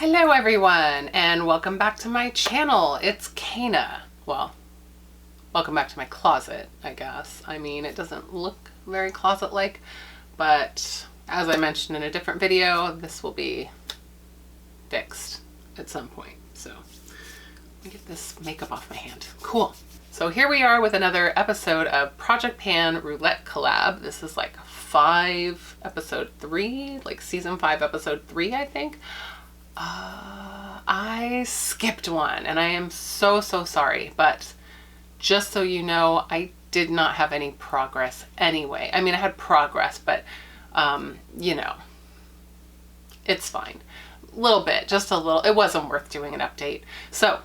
Hello everyone, and welcome back to my channel. It's Kana. Well, welcome back to my closet, I guess. I mean, it doesn't look very closet-like, but as I mentioned in a different video, this will be fixed at some point. So let me get this makeup off my hand. Cool. So here we are with another episode of Project Pan Roulette Collab. This is like episode 3, like season 5, episode 3, I think. I skipped one and I am so sorry, but just so you know, I did not have any progress anyway. I mean, I had progress, but you know, it's fine. A little bit, just a little. It wasn't worth doing an update. So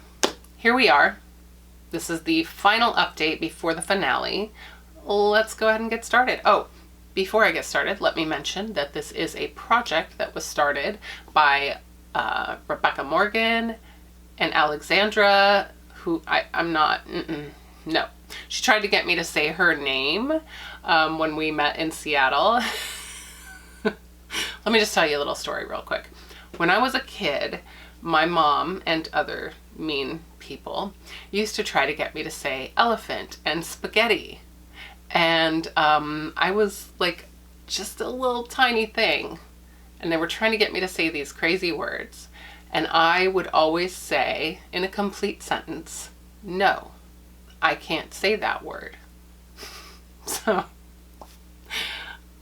here we are. This is the final update before the finale. Let's go ahead and get started. Oh, before I get started, let me mention that this is a project that was started by Rebecca Morgan and Alexandra, who I'm not, no. She tried to get me to say her name when we met in Seattle. Let me just tell you a little story real quick. When I was a kid, my mom and other mean people used to try to get me to say elephant and spaghetti. And I was like just a little tiny thing. And they were trying to get me to say these crazy words. And I would always say in a complete sentence, no, I can't say that word. So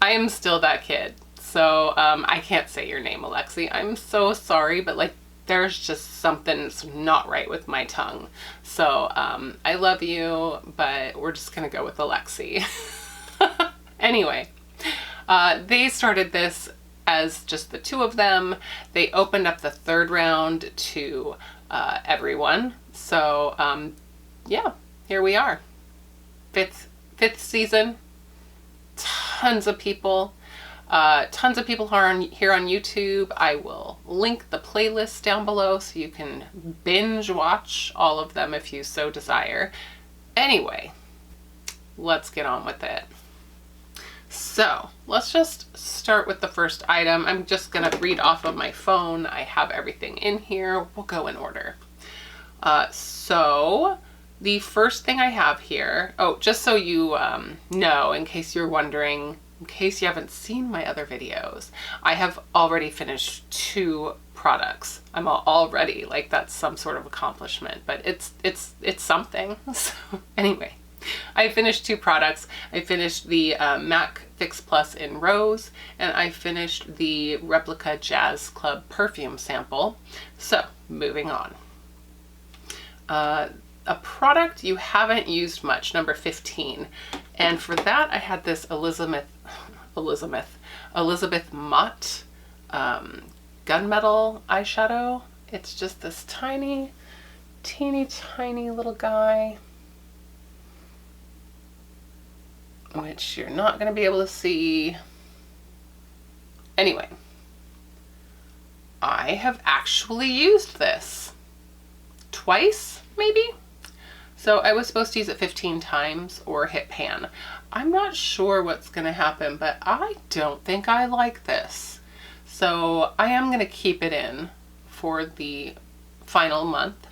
I am still that kid. So I can't say your name, Alexi. I'm so sorry, but like there's just something that's not right with my tongue. So I love you, but we're just gonna go with Alexi. Anyway, they started this as just the two of them. They opened up the third round to everyone. So yeah, here we are. Fifth season. Tons of people. Tons of people are here on YouTube. I will link the playlist down below so you can binge watch all of them if you so desire. Anyway, let's get on with it. So let's just start with the first item. I'm just gonna read off of my phone. I have everything in here. We'll go in order. So the first thing I have here, oh, just so you know, in case you're wondering, in case you haven't seen my other videos, I have already finished 2 products. I'm already, like that's some sort of accomplishment, but it's something. So anyway, I finished 2 products. I finished the MAC Fix Plus in Rose, and I finished the Replica Jazz Club perfume sample. So moving on. A product you haven't used much, number 15. And for that, I had this Elizabeth Mott gunmetal eyeshadow. It's just this tiny, teeny tiny little guy, which you're not going to be able to see. Anyway, I have actually used this twice, maybe? So I was supposed to use it 15 times or hit pan. I'm not sure what's going to happen, but I don't think I like this. So I am going to keep it in for the final month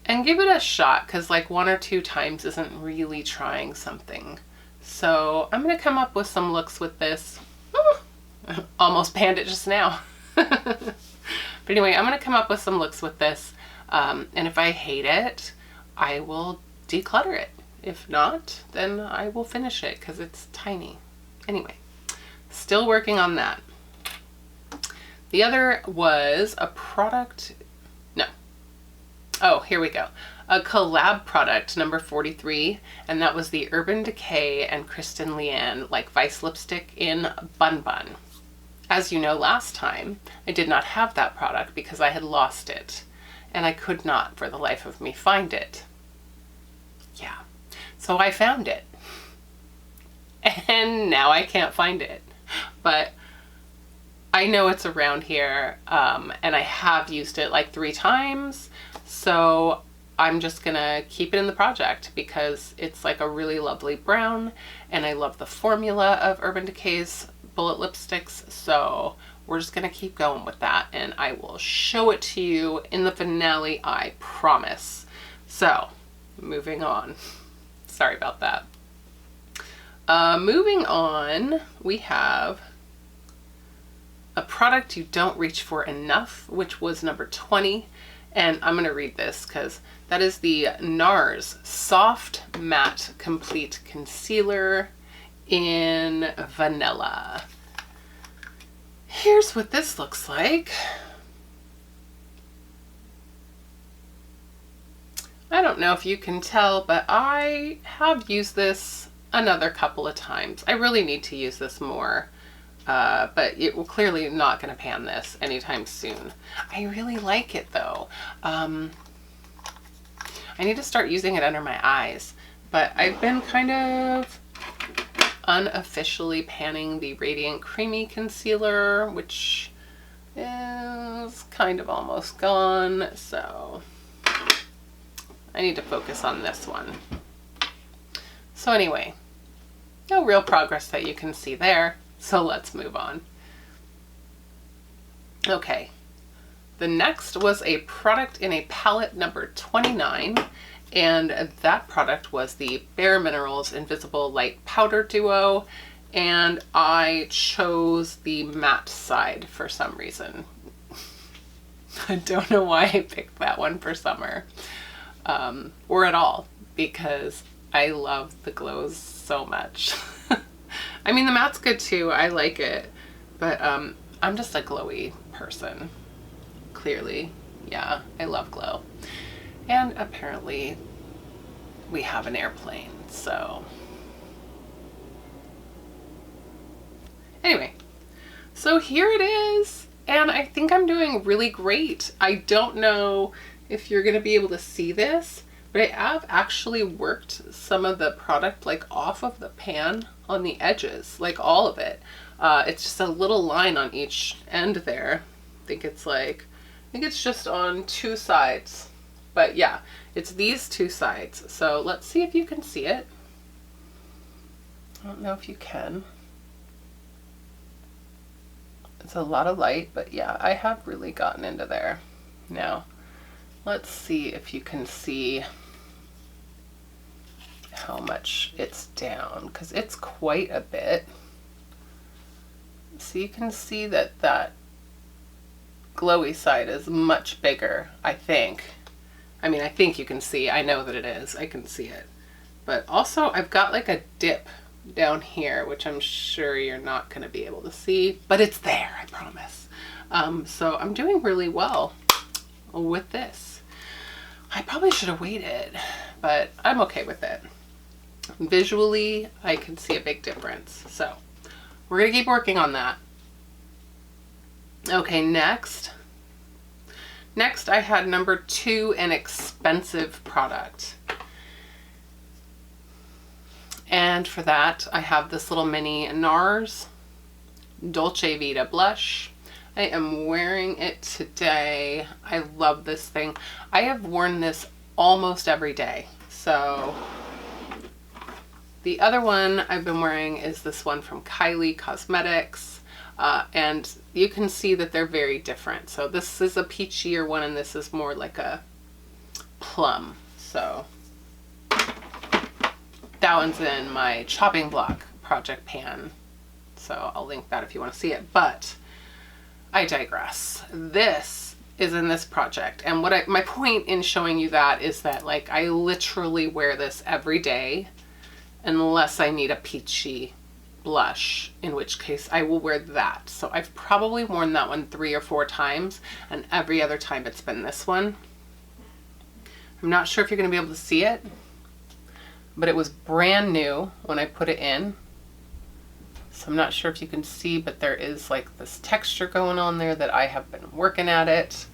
and give it a shot, because like 1 or 2 times isn't really trying something. So I'm going to come up with some looks with this. Almost panned it just now. But anyway, I'm going to come up with some looks with this. And if I hate it, I will declutter it. If not, then I will finish it because it's tiny. Anyway, still working on that. The other was a product. No. Oh, here we go. A collab product, number 43, and that was the Urban Decay and Kristen Leanne like Vice lipstick in Bun Bun. As you know, last time I did not have that product because I had lost it, and I could not for the life of me find it. Yeah, so I found it, and now I can't find it, but I know it's around here, and I have used it like 3 times, so I'm just gonna keep it in the project because it's like a really lovely brown, and I love the formula of Urban Decay's bullet lipsticks, so we're just gonna keep going with that, and I will show it to you in the finale, I promise. So, moving on. Sorry about that. Moving on, we have a product you don't reach for enough, which was number 20. And I'm going to read this because that is the NARS Soft Matte Complete Concealer in Vanilla. Here's what this looks like. I don't know if you can tell, but I have used this another couple of times. I really need to use this more, but it will clearly not going to pan this anytime soon. I really like it though. I need to start using it under my eyes, but I've been kind of unofficially panning the Radiant Creamy Concealer, which is kind of almost gone, so I need to focus on this one. So anyway, no real progress that you can see there, so let's move on. Okay, the next was a product in a palette number 29, and that product was the Bare Minerals Invisible Light Powder Duo, and I chose the matte side for some reason. I don't know why I picked that one for summer, or at all, because I love the glows so much. I mean, the matte's good too. I like it, but I'm just a glowy person. Clearly, yeah, I love glow. And apparently we have an airplane, so. Anyway, so here it is, and I think I'm doing really great. I don't know if you're gonna be able to see this, but I have actually worked some of the product like off of the pan on the edges, like all of it. It's just a little line on each end there. I think it's just on two sides, but yeah, it's these two sides. So let's see if you can see it. I don't know if you can. It's a lot of light, but yeah, I have really gotten into there. Now, let's see if you can see how much it's down, because it's quite a bit. So you can see that that glowy side is much bigger, I think. I mean, I think you can see, I know that it is, I can see it. But also I've got like a dip down here, which I'm sure you're not going to be able to see, but it's there, I promise. So I'm doing really well with this. I probably should have waited, but I'm okay with it. Visually, I can see a big difference. So we're going to keep working on that. Okay, next I had number 2, an expensive product. And for that, I have this little mini NARS Dolce Vita blush. I am wearing it today. I love this thing. I have worn this almost every day. So the other one I've been wearing is this one from Kylie Cosmetics. And you can see that they're very different. So this is a peachier one, and this is more like a plum. So that one's in my chopping block project pan. So I'll link that if you want to see it. But I digress. This is in this project. And what my point in showing you that is that like I literally wear this every day unless I need a peachy blush, in which case I will wear that. So I've probably worn that one 3 or 4 times, and every other time it's been this one. I'm not sure if you're going to be able to see it, but it was brand new when I put it in. So I'm not sure if you can see, but there is like this texture going on there that I have been working at it.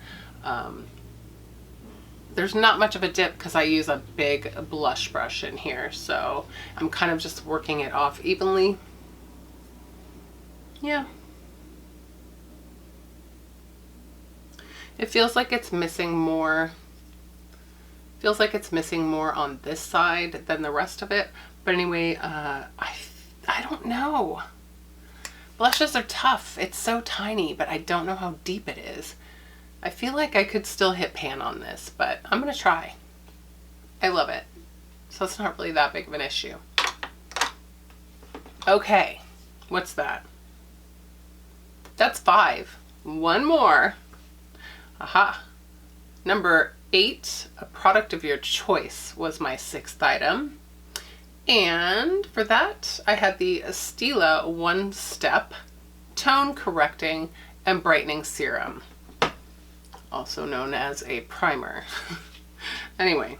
There's not much of a dip because I use a big blush brush in here, so I'm kind of just working it off evenly. Yeah. It feels like it's missing more. Feels like it's missing more on this side than the rest of it. But anyway, I don't know. Blushes are tough. It's so tiny, but I don't know how deep it is. I feel like I could still hit pan on this, but I'm gonna try. I love it. So it's not really that big of an issue. Okay, what's that? That's 5. One more. Aha. Number 8, a product of your choice was my 6th item. And for that, I had the Stila One Step Tone Correcting and Brightening Serum, also known as a primer. Anyway,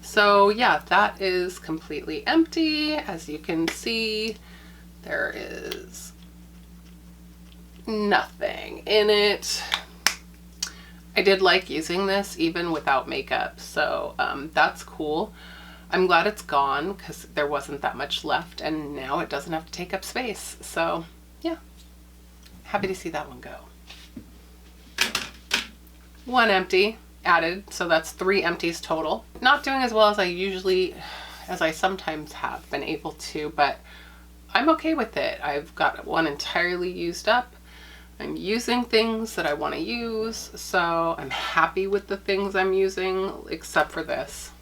so yeah, that is completely empty. As you can see, there is nothing in it. I did like using this even without makeup, so that's cool. I'm glad it's gone because there wasn't that much left, and now it doesn't have to take up space. So yeah, happy to see that one go. 1 empty added, so that's 3 empties total. Not doing as well as I sometimes have been able to, but I'm okay with it. I've got one entirely used up. I'm using things that I want to use, so I'm happy with the things I'm using, except for this.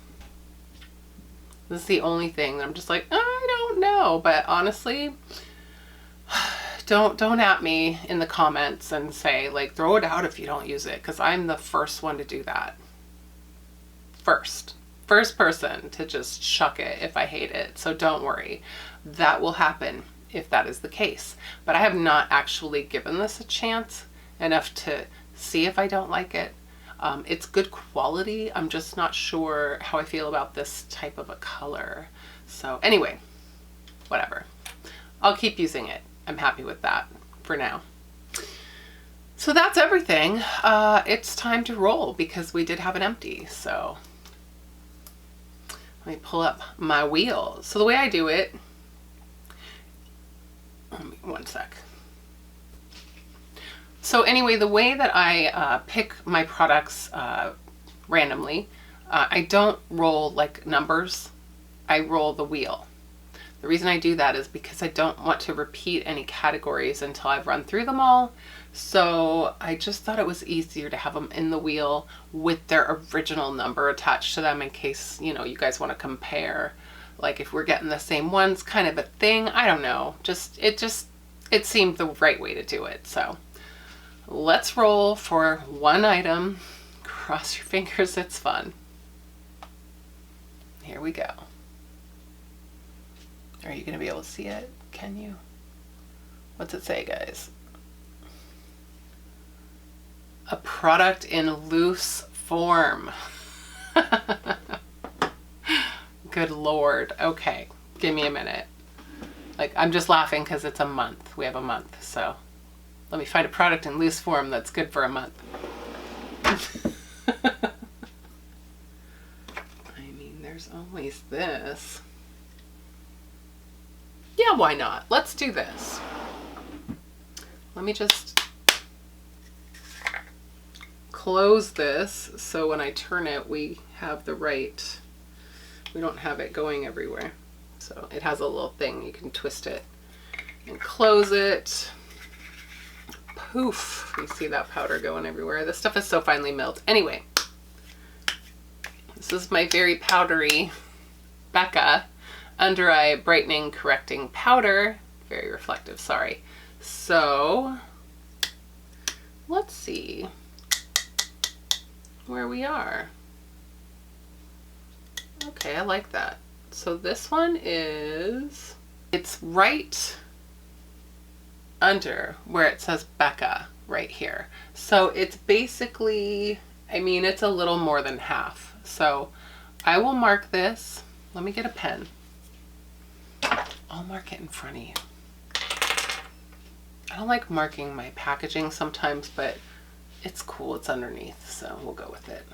This is the only thing that I'm just like, I don't know. But honestly, don't at me in the comments and say, like, throw it out if you don't use it, because I'm the first one to do that. First person to just chuck it if I hate it. So don't worry. That will happen if that is the case. But I have not actually given this a chance enough to see if I don't like it. It's good quality. I'm just not sure how I feel about this type of a color. So anyway, whatever. I'll keep using it. I'm happy with that for now. So that's everything. It's time to roll because we did have an empty. So let me pull up my wheel. So the way I do it, one sec. So anyway, the way that I pick my products randomly, I don't roll like numbers. I roll the wheel. The reason I do that is because I don't want to repeat any categories until I've run through them all. So I just thought it was easier to have them in the wheel with their original number attached to them in case, you know, you guys want to compare. Like if we're getting the same ones kind of a thing. I don't know. It seemed the right way to do it. So let's roll for 1 item. Cross your fingers, it's fun. Here we go. Are you going to be able to see it? Can you? What's it say, guys? A product in loose form. Good Lord. Okay, give me a minute. Like, I'm just laughing because it's a month. We have a month, so let me find a product in loose form that's good for a month. I mean, there's always this. Yeah, why not? Let's do this. Let me just close this so when I turn it, we have the right, we don't have it going everywhere. So it has a little thing, you can twist it and close it. Poof, you see that powder going everywhere. This stuff is so finely milled. Anyway, this is my very powdery Becca Under Eye Brightening Correcting Powder. Very reflective, sorry. So let's see where we are. Okay, I like that. So this one is, it's right under where it says Becca right here. So it's basically, I mean, it's a little more than half. So I will mark this. Let me get a pen. I'll mark it in front of you. I don't like marking my packaging sometimes, but it's cool. It's underneath, so we'll go with it.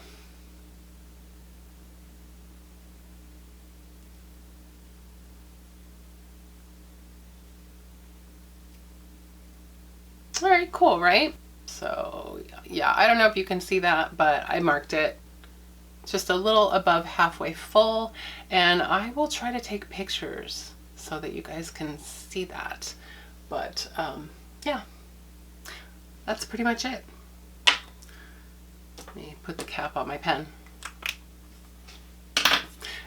All right, cool, right? So yeah, I don't know if you can see that, but I marked it just a little above halfway full, and I will try to take pictures so that you guys can see that. But yeah, that's pretty much it. Let me put the cap on my pen.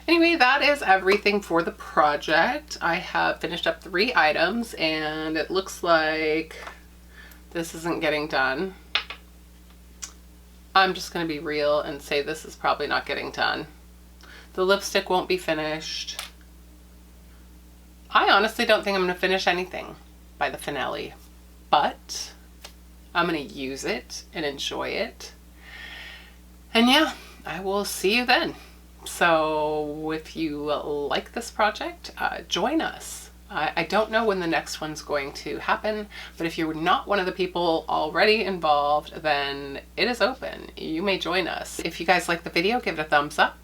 Anyway, that is everything for the project. I have finished up 3 items and it looks like this isn't getting done. I'm just going to be real and say this is probably not getting done. The lipstick won't be finished. I honestly don't think I'm going to finish anything by the finale, but I'm going to use it and enjoy it. And yeah, I will see you then. So if you like this project, join us. I don't know when the next one's going to happen, but if you're not one of the people already involved, then it is open. You may join us. If you guys like the video, give it a thumbs up.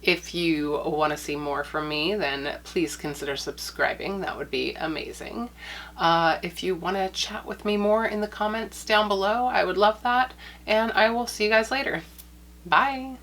If you want to see more from me, then please consider subscribing. That would be amazing. If you want to chat with me more in the comments down below, I would love that. And I will see you guys later. Bye.